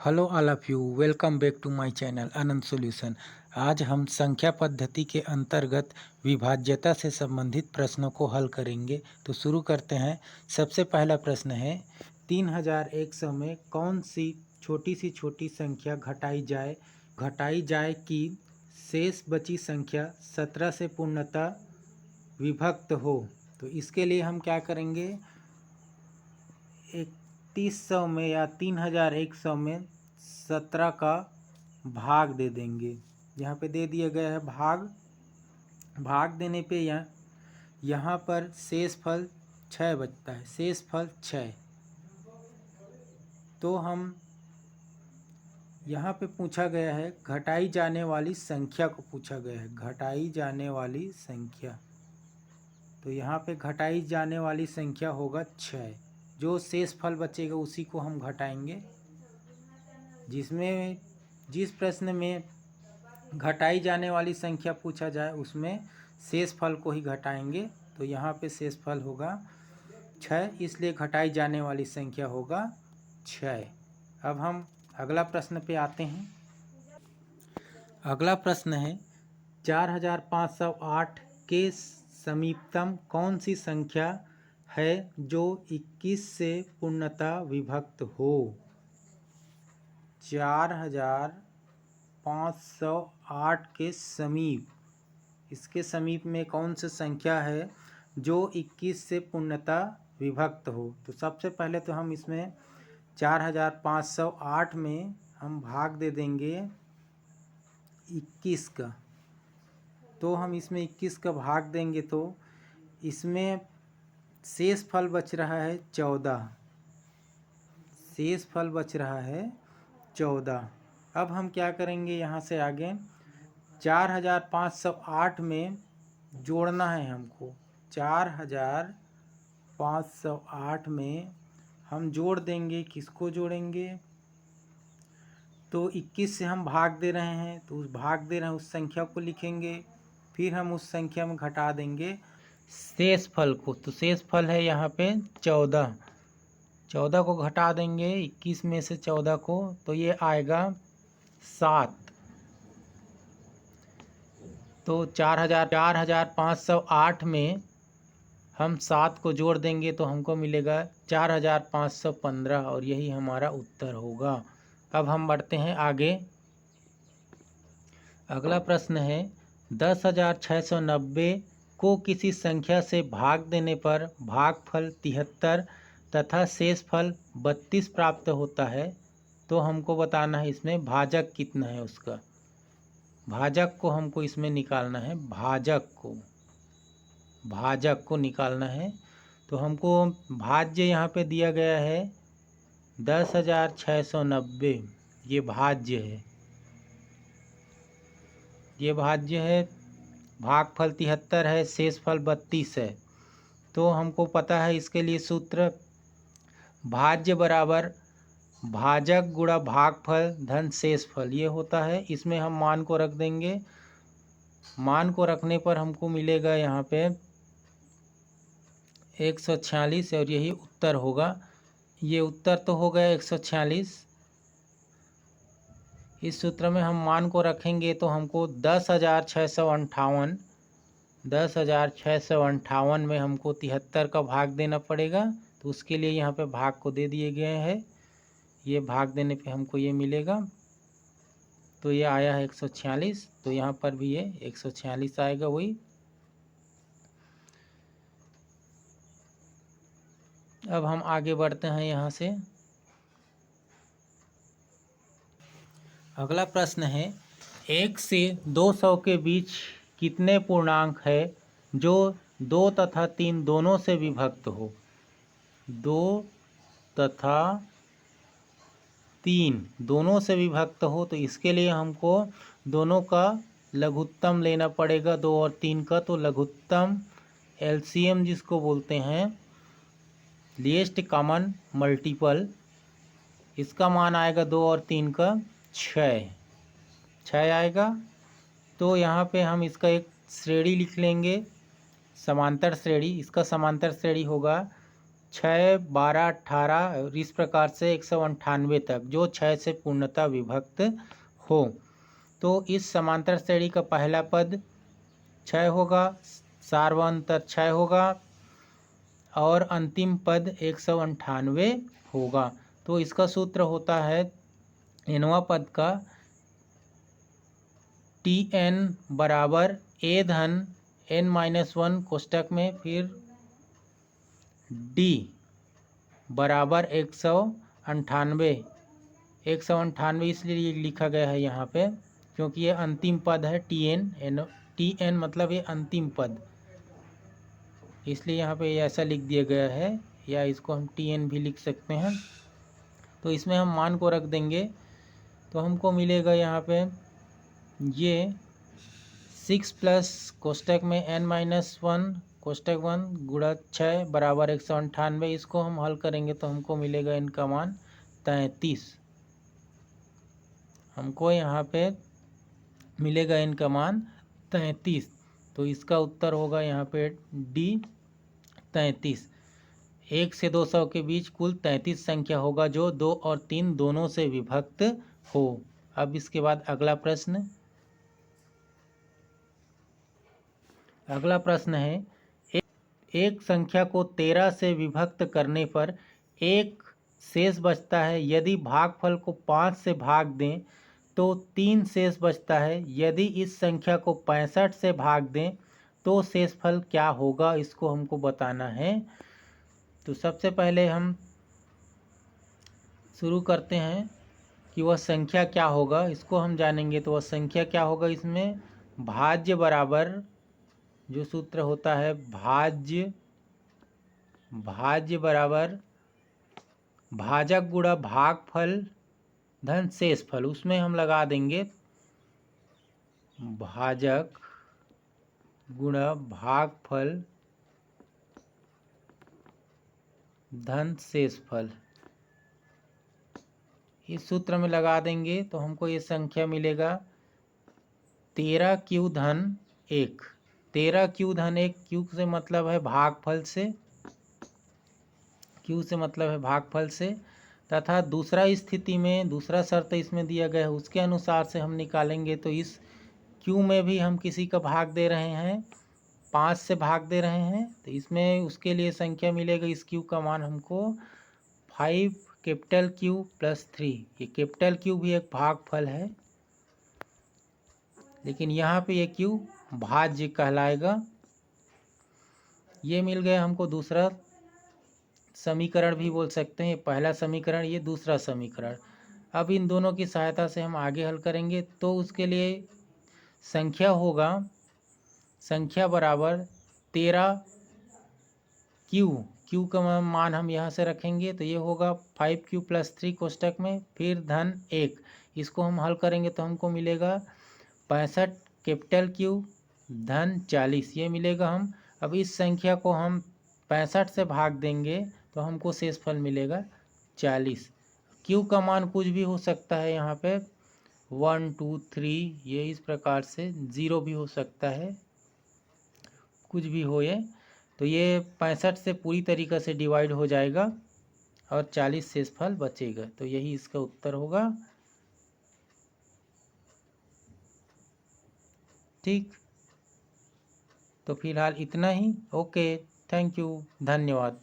Hello all of you, welcome back to my channel Anand solution. आज हम संख्या पद्धति के अंतर्गत विभाज्यता से संबंधित प्रश्नों को हल करेंगे। तो शुरू करते हैं। सबसे पहला प्रश्न है, 3100 में कौन सी छोटी संख्या घटाई जाए कि शेष बची संख्या 17 से पूर्णतः विभक्त हो। तो इसके लिए हम क्या करेंगे, 3100 में या 3100 में 17 का भाग दे देंगे। यहाँ पे दे दिया गया है भाग देने पे यहाँ पर शेषफल 6 बचता है, शेषफल 6। तो हम यहाँ पे पूछा गया है घटाई जाने वाली संख्या को पूछा गया है, घटाई जाने वाली संख्या। तो यहाँ पे घटाई जाने वाली संख्या होगा 6। जो शेषफल बचेगा उसी को हम घटाएंगे। जिस प्रश्न में घटाई जाने वाली संख्या पूछा जाए उसमें शेषफल को ही घटाएंगे। तो यहाँ पे शेषफल होगा 6, इसलिए घटाई जाने वाली संख्या होगा 6। अब हम अगला प्रश्न पे आते हैं। अगला प्रश्न है, 4508 के समीपतम कौन सी संख्या है जो 21 से पूर्णतः विभक्त हो। 4508 के समीप, इसके समीप में कौन सी संख्या है जो 21 से पूर्णतः विभक्त हो। तो सबसे पहले तो हम इसमें 4508 में हम भाग दे देंगे 21 का। तो हम इसमें 21 का भाग देंगे तो इसमें शेषफल बच रहा है 14, शेषफल बच रहा है 14। अब हम क्या करेंगे, यहाँ से आगे 4508 में जोड़ना है हमको। 4508 में हम जोड़ देंगे, किसको जोड़ेंगे, तो 21 से हम भाग दे रहे हैं तो उस भाग दे रहे हैं उस संख्या को लिखेंगे, फिर हम उस संख्या में घटा देंगे शेषफल को। तो शेषफल है यहाँ पे 14, 14 को घटा देंगे 21 में से 14 को, तो ये आएगा 7। तो 4508 में हम 7 को जोड़ देंगे तो हमको मिलेगा 4515 और यही हमारा उत्तर होगा। अब हम बढ़ते हैं आगे। अगला प्रश्न है, 10,690 को किसी संख्या से भाग देने पर भागफल 73 तथा शेषफल 32 प्राप्त होता है। तो हमको बताना है इसमें भाजक कितना है उसका। भाजक को हमको इसमें निकालना है, भाजक को निकालना है। तो हमको भाज्य यहाँ पे दिया गया है 10,690, ये भाज्य है, ये भाज्य है। भागफल 73 है, शेषफल 32 है। तो हमको पता है इसके लिए सूत्र, भाज्य बराबर भाजक गुणा भागफल धन शेषफल, ये होता है। इसमें हम मान को रख देंगे, मान को रखने पर हमको मिलेगा यहाँ पे 146 और यही उत्तर होगा। ये उत्तर तो हो गया 146। इस सूत्र में हम मान को रखेंगे तो हमको 10,658 में हमको 73 का भाग देना पड़ेगा। तो उसके लिए यहाँ पे भाग को दे दिए गए हैं, ये भाग देने पे हमको ये मिलेगा। तो ये आया है 146, तो यहाँ पर भी ये 146 आएगा वही। अब हम आगे बढ़ते हैं यहाँ से। अगला प्रश्न है, 1 से 200 के बीच कितने पूर्णांक है जो 2 तथा 3 दोनों से विभक्त हो। 2 तथा 3 दोनों से विभक्त हो, तो इसके लिए हमको दोनों का लघुत्तम लेना पड़ेगा, 2 और 3 का। तो लघुत्तम एलसीएम जिसको बोलते हैं, लीस्ट कॉमन मल्टीपल, इसका मान आएगा 2 और 3 का 6 आएगा। तो यहाँ पे हम इसका एक श्रेणी लिख लेंगे, समांतर श्रेणी। इसका समांतर श्रेणी होगा 6, 12, 18 और इस प्रकार से 198 तक, जो 6 से पूर्णतः विभक्त हो। तो इस समांतर श्रेणी का पहला पद 6 होगा, सार्वंतर 6 होगा और अंतिम पद 198 होगा। तो इसका सूत्र होता है nवां पद का Tn बराबर a धन n-1 कोष्टक में, फिर d बराबर 198 इसलिए लिखा गया है यहाँ पे क्योंकि ये अंतिम पद है। Tn मतलब ये अंतिम पद, इसलिए यहाँ पे ऐसा लिख दिया गया है, या इसको हम Tn भी लिख सकते हैं। तो इसमें हम मान को रख देंगे तो हमको मिलेगा यहाँ पे ये 6 प्लस कोष्टक में n-1 कोष्टक 1 गुणा 6 बराबर 198। इसको हम हल करेंगे तो हमको मिलेगा इनका मान 33। हमको यहाँ पे मिलेगा इनका मान 33। तो इसका उत्तर होगा यहाँ पे डी 33। 1 से 200 के बीच कुल 33 संख्या होगा जो 2 और 3 दोनों से विभक्त हो। अब इसके बाद अगला प्रश्न है, एक संख्या को 13 से विभक्त करने पर एक शेष बचता है। यदि भागफल को 5 से भाग दें तो 3 शेष बचता है। यदि इस संख्या को 65 से भाग दें तो शेषफल क्या होगा, इसको हमको बताना है। तो सबसे पहले हम शुरू करते हैं कि वह संख्या क्या होगा, इसको हम जानेंगे। तो वह संख्या क्या होगा, इसमें भाज्य बराबर जो सूत्र होता है भाज्य बराबर भाजक गुणा भागफल धन शेषफल। उसमें हम लगा देंगे भाजक गुणा भागफल धन शेषफल। इस सूत्र में लगा देंगे तो हमको ये संख्या मिलेगा 13 क्यू धन 1। 13 क्यू धन 1, क्यू से मतलब है भागफल से, क्यू से मतलब है भागफल से। तथा दूसरा स्थिति में दूसरा शर्त इसमें दिया गया है, उसके अनुसार से हम निकालेंगे। तो इस क्यू में भी हम किसी का भाग दे रहे हैं, 5 से भाग दे रहे हैं, तो इसमें उसके लिए संख्या मिलेगा। इस क्यू का मान हमको 5 कैपिटल क्यू प्लस 3। ये कैपिटल क्यू भी एक भागफल है, लेकिन यहाँ पे ये क्यू भाज्य कहलाएगा। ये मिल गया हमको दूसरा समीकरण भी बोल सकते हैं। ये पहला समीकरण, ये दूसरा समीकरण। अब इन दोनों की सहायता से हम आगे हल करेंगे। तो उसके लिए संख्या होगा, संख्या बराबर 13 क्यू का मान हम यहाँ से रखेंगे तो ये होगा 5q प्लस 3 कोष्टक में, फिर धन 1। इसको हम हल करेंगे तो हमको मिलेगा 65 कैपिटल क्यू धन 40, ये मिलेगा हम। अब इस संख्या को हम 65 से भाग देंगे तो हमको शेषफल मिलेगा 40। क्यू का मान कुछ भी हो सकता है, यहाँ पे 1 2 3, ये इस प्रकार से 0 भी हो सकता है, कुछ भी हो ये। तो ये 65 से पूरी तरीक़ा से डिवाइड हो जाएगा और 40 शेषफल बचेगा। तो यही इसका उत्तर होगा। ठीक, तो फिलहाल इतना ही। ओके, थैंक यू, धन्यवाद।